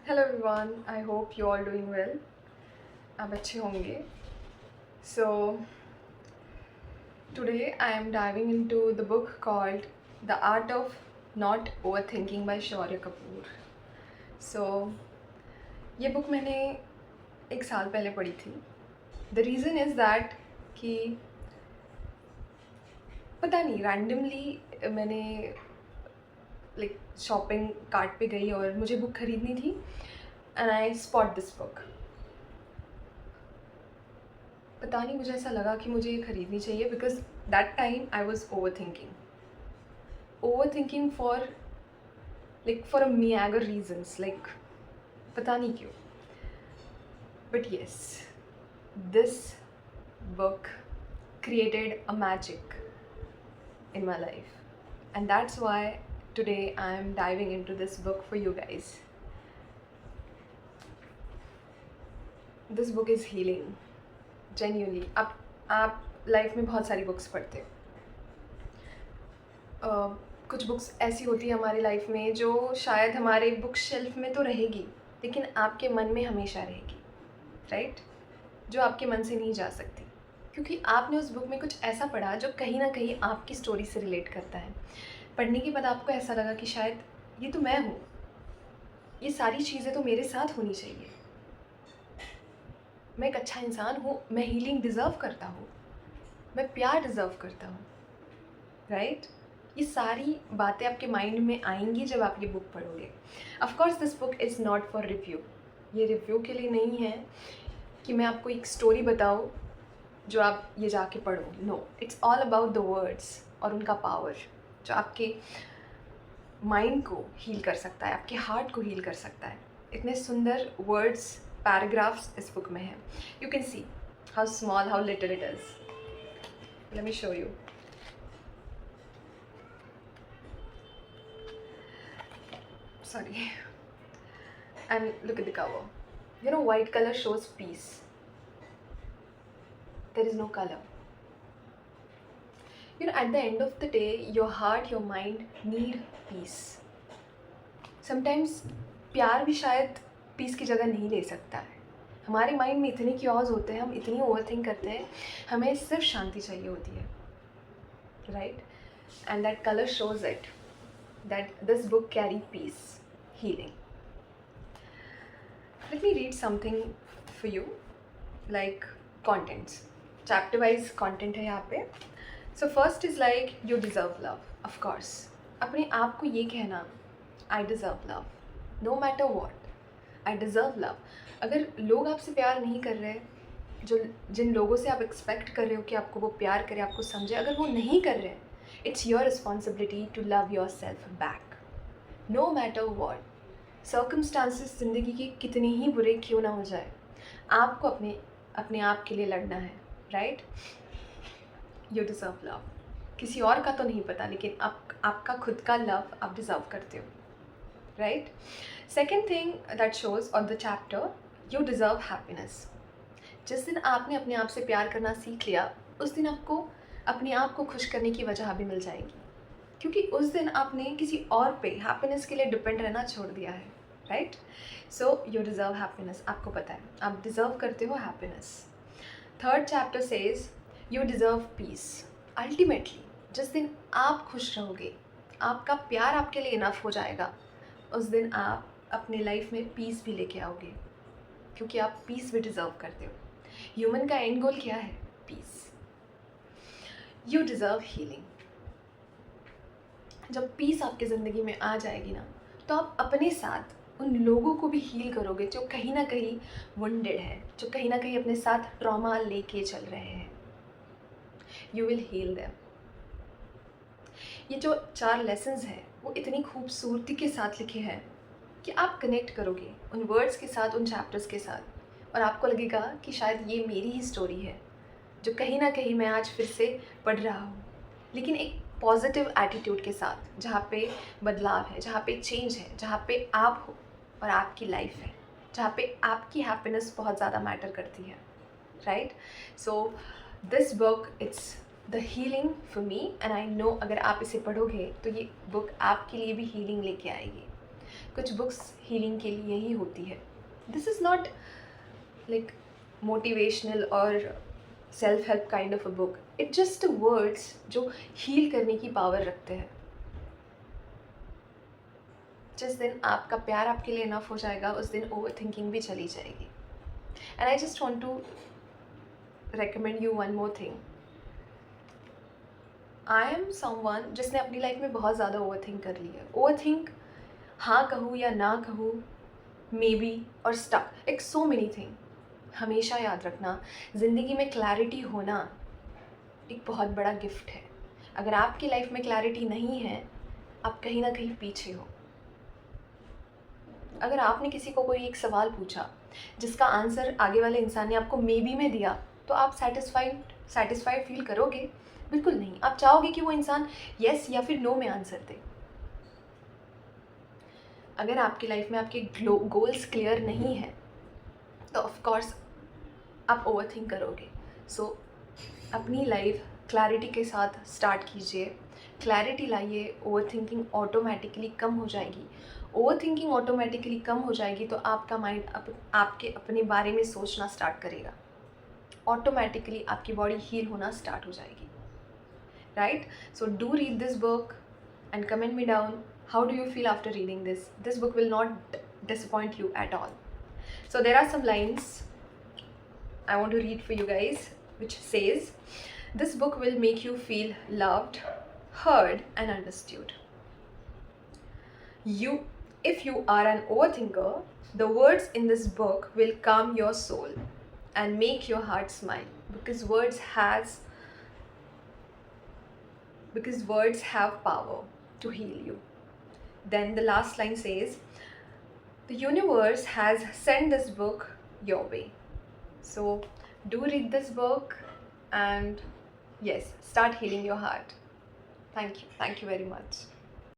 Hello everyone, I hope you all doing well. आप अच्छे होंगे. So today I am diving into the book called The Art of Not Overthinking by Shaurya Kapoor. So ये book मैंने एक साल पहले पढ़ी थी. The reason is that कि पता नहीं रैंडमली मैंने शॉपिंग कार्ट पे गई और मुझे बुक खरीदनी थी and I spot this book. पता नहीं मुझे ऐसा लगा कि मुझे ये ख़रीदनी चाहिए because that time I was over thinking for a meagre reasons पता नहीं क्यों. But yes, this book created a magic in my life, and that's why today I am diving into this book for you guys. This book is healing. Genuinely आप life में बहुत सारी books पढ़ते हो. कुछ बुक्स ऐसी होती है हमारी लाइफ में जो शायद हमारे बुक शेल्फ में तो रहेगी लेकिन आपके मन में हमेशा रहेगी, राइट? जो आपके मन से नहीं जा सकती क्योंकि आपने उस बुक में कुछ ऐसा पढ़ा जो कहीं ना कहीं आपकी स्टोरी से रिलेट करता है. पढ़ने के बाद आपको ऐसा लगा कि शायद ये तो मैं हूँ, ये सारी चीज़ें तो मेरे साथ होनी चाहिए, मैं एक अच्छा इंसान हूँ, मैं हीलिंग डिज़र्व करता हूँ, मैं प्यार डिज़र्व करता हूँ, राइट? ये सारी बातें आपके माइंड में आएंगी जब आप ये बुक पढ़ोगे. Of course this book is not for review. ये रिव्यू के लिए नहीं है कि मैं आपको एक स्टोरी बताऊँ जो आप ये जाके पढ़ो. No, it's all about the words और उनका पावर जो आपके माइंड को हील कर सकता है, आपके हार्ट को हील कर सकता है. इतने सुंदर वर्ड्स, पैराग्राफ्स इस बुक में हैं. You can see how small, how little it is. Let me show you. Sorry. And look at the cover. You know, white color shows peace. There is no color. You know, at the end of the day, your heart, your mind need peace. Sometimes प्यार भी शायद piece की जगह नहीं ले सकता है. हमारे माइंड में इतने क्योज होते हैं, हम इतनी ओवरथिंक करते हैं, हमें सिर्फ शांति चाहिए होती है, right? And that colour shows it that this book carry peace, healing. Let me read something for you, like contents. Chapter wise content है यहाँ पे. So first is like you deserve love. Of course, अपने आप को ये कहना I deserve love, no matter what. I deserve love. अगर लोग आपसे प्यार नहीं कर रहे, जिन लोगों से आप एक्सपेक्ट कर रहे हो कि आपको वो प्यार करे, आपको समझे, अगर वो नहीं कर रहे, it's your responsibility to love yourself back, no matter what. Circumstances ज़िंदगी के कितने ही बुरे क्यों ना हो जाए, आपको अपने आप के लिए लड़ना है, राइट? You deserve love. किसी और का तो नहीं पता, लेकिन आपका खुद का लव आप डिज़र्व करते हो, right? Second thing that shows on the chapter, you deserve happiness. जिस दिन आपने अपने आप से प्यार करना सीख लिया, उस दिन आपको अपने आप को खुश करने की वजह भी मिल जाएगी क्योंकि उस दिन आपने किसी और पे हैप्पीनेस के लिए डिपेंड रहना छोड़ दिया है, right? So you deserve happiness. आपको पता है आप डिज़र्व करते हो happiness. Third chapter says you deserve peace. Ultimately जिस दिन आप खुश रहोगे, आपका प्यार आपके लिए इनफ हो जाएगा, उस दिन आप अपने लाइफ में पीस भी लेके आओगे क्योंकि आप पीस भी डिज़र्व करते हो. ह्यूमन का एंड गोल क्या है? पीस. You deserve healing. जब पीस आपकी ज़िंदगी में आ जाएगी ना, तो आप अपने साथ उन लोगों को भी हील करोगे जो कहीं ना कहीं वुंडेड है, जो कहीं ना कहीं अपने साथ ट्रॉमा लेके चल रहे हैं. You will heal them. ये जो 4 लेसन्स हैं वो इतनी खूबसूरती के साथ लिखे हैं कि आप कनेक्ट करोगे उन वर्ड्स के साथ, उन चैप्टर्स के साथ, और आपको लगेगा कि शायद ये मेरी ही स्टोरी है जो कहीं ना कहीं मैं आज फिर से पढ़ रहा हूँ, लेकिन एक पॉजिटिव एटीट्यूड के साथ, जहाँ पे बदलाव है, जहाँ पे चेंज है, जहाँ पे आप हो और आपकी लाइफ है, जहाँ पे आपकी हैप्पीनेस बहुत ज़्यादा मैटर करती है, right? So this book it's the healing for me and I know अगर आप इसे पढ़ोगे तो ये बुक आपके लिए भी हीलिंग लेके आएगी. कुछ बुक्स हीलिंग के लिए ही होती है. This is not like motivational और self help kind of a book. It just words जो हील करने की पावर रखते हैं. जिस दिन आपका प्यार आपके लिए इनफ हो जाएगा, उस दिन ओवर थिंकिंग भी चली जाएगी. And I just want to recommend you one more thing. I am someone जिसने अपनी लाइफ में बहुत ज़्यादा ओवर थिंक कर ली है. ओवर थिंक हाँ कहूँ या ना कहूँ, मे बी और स्टक, एक सो मेनी थिंग. हमेशा याद रखना, ज़िंदगी में क्लैरिटी होना एक बहुत बड़ा गिफ्ट है. अगर आपकी लाइफ में क्लैरिटी नहीं है, आप कहीं ना कहीं पीछे हो. अगर आपने किसी को कोई एक सवाल पूछा जिसका आंसर आगे वाले इंसान ने आपको मे बी में दिया, तो आप सेटिस्फाइड फील करोगे? बिल्कुल नहीं. आप चाहोगे कि वो इंसान येस या फिर नो में आंसर दे. अगर आपकी लाइफ में आपके गोल्स क्लियर नहीं है, तो ऑफ कोर्स आप ओवर थिंक करोगे. सो अपनी लाइफ क्लैरिटी के साथ स्टार्ट कीजिए. क्लैरिटी लाइए, ओवर थिंकिंग ऑटोमेटिकली कम हो जाएगी. ओवर थिंकिंग ऑटोमेटिकली कम हो जाएगी तो आपका माइंड आपके अपने बारे में सोचना स्टार्ट करेगा. ऑटोमेटिकली आपकी बॉडी हील होना स्टार्ट हो जाएगी. Right? So do read this book and comment me down how do you feel after reading this. This book will not disappoint you at all. So there are some lines I want to read for you guys, which says, this book will make you feel loved, heard and understood. If you are an overthinker, the words in this book will calm your soul and make your heart smile, because words have power to heal you. Then the last line says, the universe has sent this book your way. So do read this book and yes, start healing your heart. Thank you very much.